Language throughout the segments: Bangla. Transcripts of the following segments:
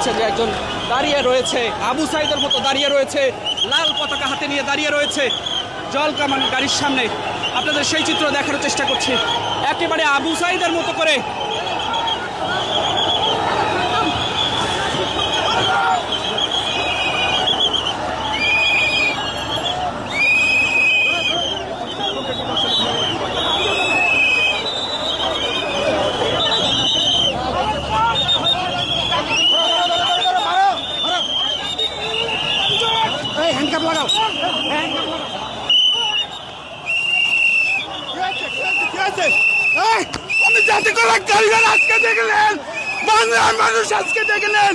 দেখছেন যে একজন দাঁড়িয়ে রয়েছে, আবু সাইদের মতো দাঁড়িয়ে রয়েছে, লাল পতাকা হাতে নিয়ে দাঁড়িয়ে রয়েছে জল কামান গাড়ির সামনে। আপনাদের সেই চিত্র দেখানোর চেষ্টা করছি, একেবারে আবু সাইদের মতো করে। আমি জাতি করার কারিগর আজকে দেখলেন, বাংলার মানুষ আজকে দেখলেন,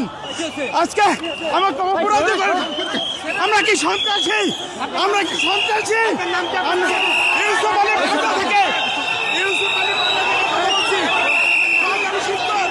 আজকে আমার অপরাধ আমরা কি সন্ত্রাসী? আমরা কি সন্ত্রাসী? ইউসুফ আলী বাংলা থেকে ইউসুফ আলী বাংলা থেকে কথা বলছি। বাঙালি শিক্ষক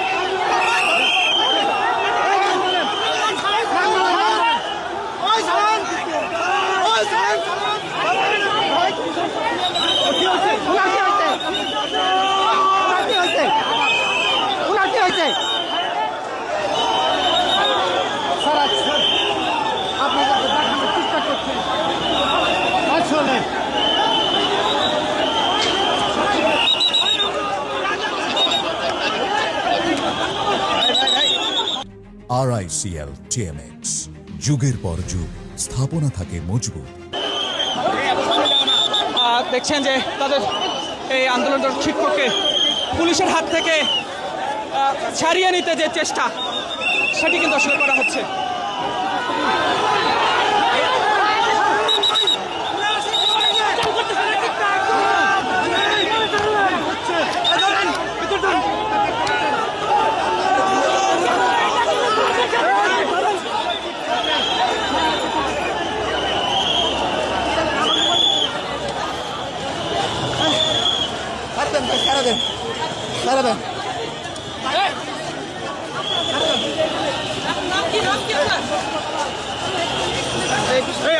RICL TMX, যুগের পর যুগ স্থাপনা থাকে মজবুত। দেখছেন যে তাদের এই আন্দোলনরত শিক্ষককে পুলিশের হাত থেকে ছাড়িয়ে নিতে যে চেষ্টা, সেটি কিন্তু আসলে করা হচ্ছে।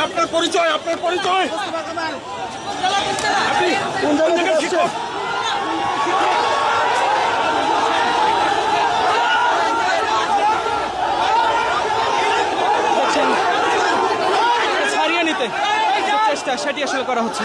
আপনার পরিচয়, আপনার পরিচয়, আপনি কোন জায়গার শিক্ষক? ছাড়িয়ে নিতে যে চেষ্টা, সেটি আসলে করা হচ্ছে।